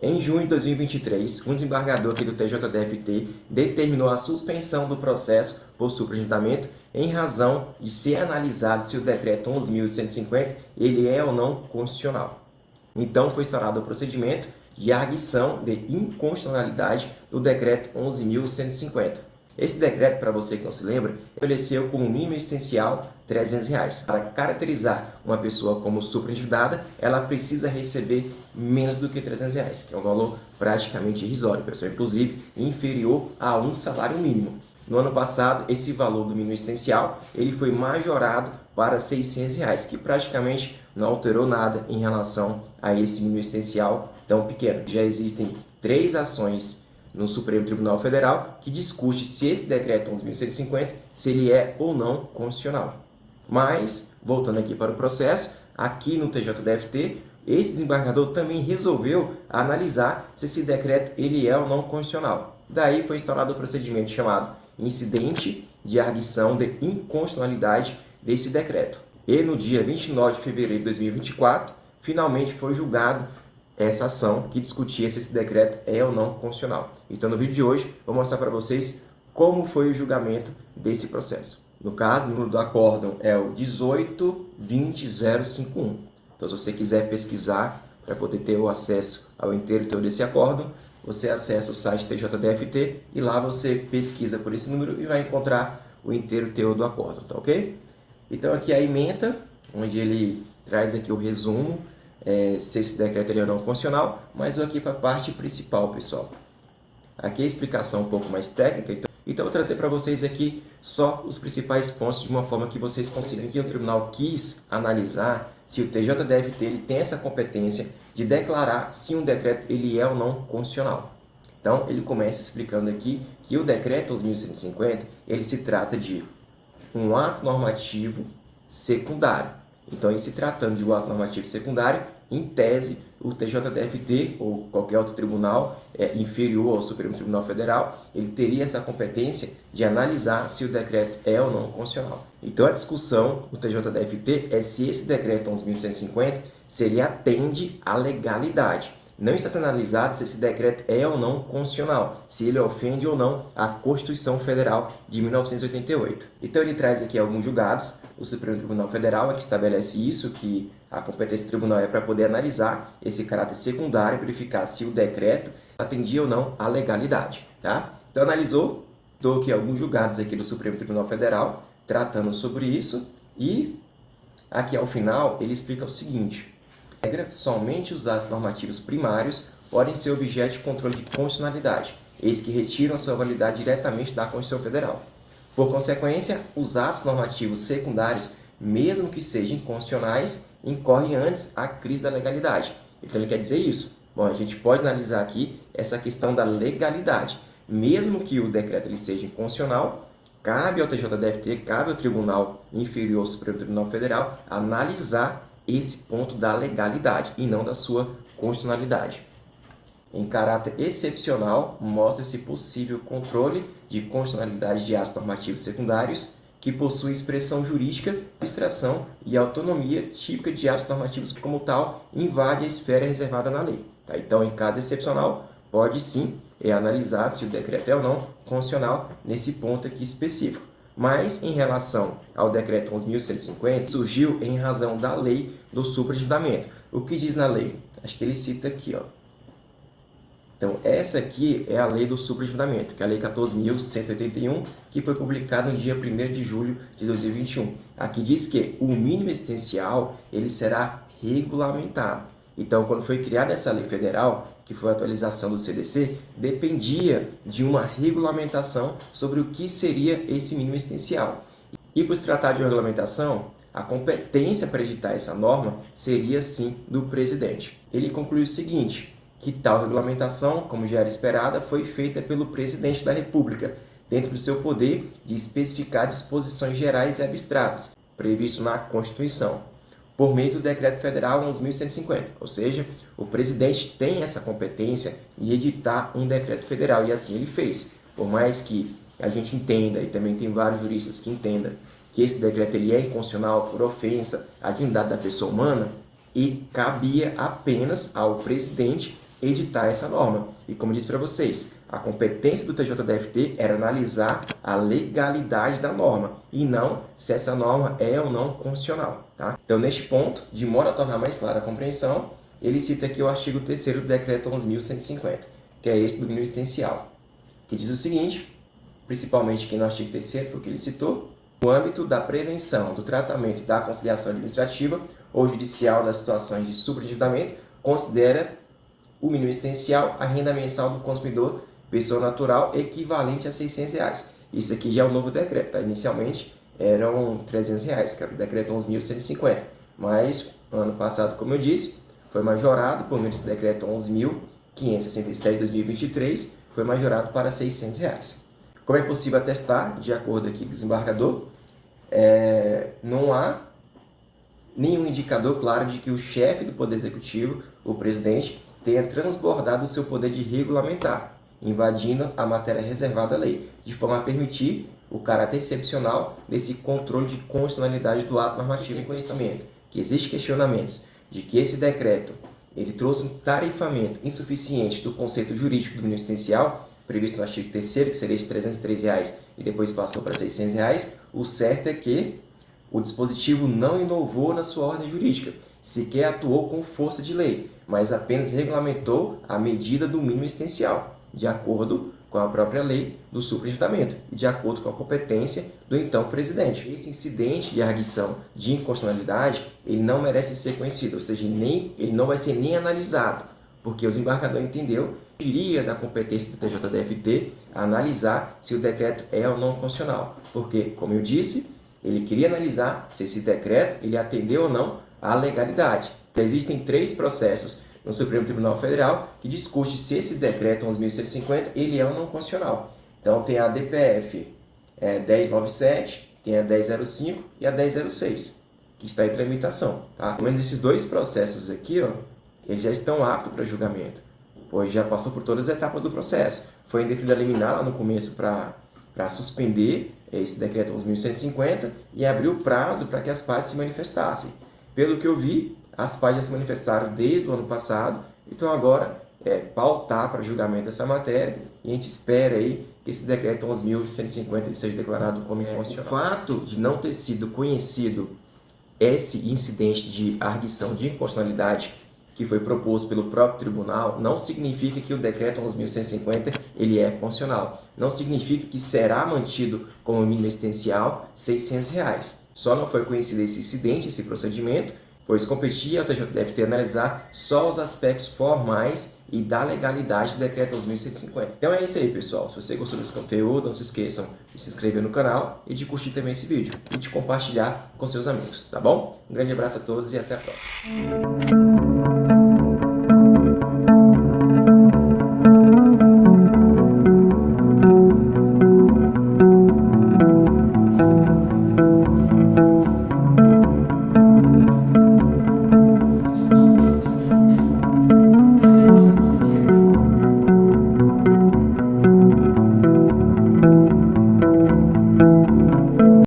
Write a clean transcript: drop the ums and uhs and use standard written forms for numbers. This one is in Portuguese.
Em junho de 2023, um desembargador aqui do TJDFT determinou a suspensão do processo por superagendamento em razão de ser analisado se o decreto 11.150 ele é ou não constitucional. Então, foi instaurado o procedimento de arguição de inconstitucionalidade do decreto 11.150. Esse decreto, para você que não se lembra, estabeleceu como mínimo existencial R$300. Para caracterizar uma pessoa como superendividada, ela precisa receber menos do que R$300, que é um valor praticamente irrisório, pessoal, inclusive inferior a um salário mínimo. No ano passado, esse valor do mínimo existencial ele foi majorado para R$600, que praticamente não alterou nada em relação a esse mínimo existencial tão pequeno. Já existem 3 ações no Supremo Tribunal Federal que discute se esse decreto 11.150 se ele é ou não constitucional. Mas, voltando aqui para o processo, aqui no TJDFT, esse desembargador também resolveu analisar se esse decreto ele é ou não constitucional. Daí foi instaurado o procedimento chamado incidente de arguição de inconstitucionalidade desse decreto. E no dia 29 de fevereiro de 2024, finalmente foi julgado essa ação que discutia se esse decreto é ou não constitucional. Então, no vídeo de hoje, vou mostrar para vocês como foi o julgamento desse processo. No caso, o número do acórdão é o 1820051. Então, se você quiser pesquisar para poder ter o acesso ao inteiro teor desse acórdão, você acessa o site TJDFT e lá você pesquisa por esse número e vai encontrar o inteiro teor do acórdão, tá ok? Então, aqui é a ementa, onde ele traz aqui o resumo se esse decreto ele é ou não constitucional, mas vou aqui para a parte principal, pessoal. Aqui é a explicação um pouco mais técnica, então eu vou trazer para vocês aqui só os principais pontos de uma forma que vocês consigam. Aqui o tribunal quis analisar se o TJDFT ele tem essa competência de declarar se um decreto ele é ou não constitucional. Então ele começa explicando aqui que o decreto 11.150 ele se trata de um ato normativo secundário. Então, em se tratando de um ato normativo secundário, em tese, o TJDFT ou qualquer outro tribunal inferior ao Supremo Tribunal Federal, ele teria essa competência de analisar se o decreto é ou não constitucional. Então, a discussão do TJDFT é se esse decreto 11.150 se ele atende à legalidade. Não está sendo analisado se esse decreto é ou não constitucional, se ele ofende ou não a Constituição Federal de 1988. Então ele traz aqui alguns julgados, o Supremo Tribunal Federal é que estabelece isso, que a competência do tribunal é para poder analisar esse caráter secundário, verificar se o decreto atendia ou não à legalidade. Tá? Então analisou, estou aqui alguns julgados aqui do Supremo Tribunal Federal, tratando sobre isso, e aqui ao final ele explica o seguinte: regra, somente os atos normativos primários podem ser objeto de controle de constitucionalidade, eis que retiram a sua validade diretamente da Constituição Federal. Por consequência, os atos normativos secundários, mesmo que sejam inconstitucionais, incorrem antes a crise da legalidade. Então ele quer dizer isso. Bom, a gente pode analisar aqui essa questão da legalidade. Mesmo que o decreto ele seja inconstitucional, cabe ao TJDFT, cabe ao Tribunal Inferior ao Supremo Tribunal Federal analisar esse ponto da legalidade e não da sua constitucionalidade. Em caráter excepcional, mostra-se possível controle de constitucionalidade de atos normativos secundários que possuem expressão jurídica, abstração e autonomia típica de atos normativos que, como tal, invade a esfera reservada na lei. Tá? Então, em caso excepcional, pode sim analisar se o decreto é ou não constitucional nesse ponto aqui específico. Mas, em relação ao decreto 11.150, surgiu em razão da lei do superagendamento. O que diz na lei? Acho que ele cita aqui, ó. Então, essa aqui é a lei do superagendamento, que é a lei 14.181, que foi publicada no dia 1º de julho de 2021. Aqui diz que o mínimo existencial ele será regulamentado. Então, quando foi criada essa lei federal, que foi a atualização do CDC, dependia de uma regulamentação sobre o que seria esse mínimo existencial. E por se tratar de uma regulamentação, a competência para editar essa norma seria sim do presidente. Ele concluiu o seguinte, que tal regulamentação, como já era esperada, foi feita pelo presidente da República, dentro do seu poder de especificar disposições gerais e abstratas, previsto na Constituição, por meio do Decreto Federal 11.150. Ou seja, o presidente tem essa competência de editar um decreto federal, e assim ele fez. Por mais que a gente entenda, e também tem vários juristas que entendam, que esse decreto ele é inconstitucional por ofensa à dignidade da pessoa humana, e cabia apenas ao presidente editar essa norma. E como eu disse para vocês, a competência do TJDFT era analisar a legalidade da norma e não se essa norma é ou não constitucional. Tá? Então, neste ponto, de modo a tornar mais clara a compreensão, ele cita aqui o artigo 3º do Decreto 11.150, que é esse do mínimo existencial, que diz o seguinte, principalmente aqui no artigo 3º, foi o que ele citou: no âmbito da prevenção, do tratamento e da conciliação administrativa ou judicial das situações de superendividamento, considera o mínimo existencial a renda mensal do consumidor, pessoa natural, equivalente a R$ 600. Isso aqui já é o novo decreto, tá? Inicialmente eram R$ 300, que era o decreto 11.150, mas ano passado, como eu disse, foi majorado por meio desse decreto 11.567 de 2023, foi majorado para R$ 600. Como é possível atestar, de acordo aqui com o desembargador, não há nenhum indicador claro de que o chefe do Poder Executivo, o presidente, tenha transbordado o seu poder de regulamentar, invadindo a matéria reservada à lei, de forma a permitir o caráter excepcional desse controle de constitucionalidade do ato normativo em conhecimento, que existe questionamentos de que esse decreto ele trouxe um tarifamento insuficiente do conceito jurídico do mínimo existencial, previsto no artigo 3º, que seria de R$ 303 e depois passou para R$ 600, o certo é que o dispositivo não inovou na sua ordem jurídica, sequer atuou com força de lei, mas apenas regulamentou a medida do mínimo existencial, de acordo com a própria lei do superendividamento e de acordo com a competência do então presidente. Esse incidente de arguição de inconstitucionalidade, ele não merece ser conhecido, ou seja, ele não vai ser nem analisado, porque o desembargador entendeu que iria da competência do TJDFT a analisar se o decreto é ou não constitucional, porque, como eu disse, ele queria analisar se esse decreto ele atendeu ou não à legalidade. Existem 3 processos no Supremo Tribunal Federal que discute se esse decreto 11.150 ele é ou não constitucional. Então tem a DPF 1097, tem a 1005 e a 1006, que está em tramitação. Tá? Pelo menos esses 2 processos aqui, ó, eles já estão aptos para julgamento, pois já passou por todas as etapas do processo. Foi indeferida liminar lá no começo para suspender esse decreto 11.150 e abriu prazo para que as partes se manifestassem. Pelo que eu vi, as partes já se manifestaram desde o ano passado, então agora pautar para julgamento essa matéria e a gente espera aí que esse decreto 11.150 seja declarado como inconstitucional. O fato de não ter sido conhecido esse incidente de arguição de inconstitucionalidade que foi proposto pelo próprio tribunal, não significa que o decreto 11.150 ele é constitucional. Não significa que será mantido como mínimo existencial R$ 600. Só não foi conhecido esse incidente, esse procedimento, pois competia ao TJDFT analisar só os aspectos formais e da legalidade do decreto 11.150. Então é isso aí, pessoal. Se você gostou desse conteúdo, não se esqueçam de se inscrever no canal e de curtir também esse vídeo e de compartilhar com seus amigos, tá bom? Um grande abraço a todos e até a próxima.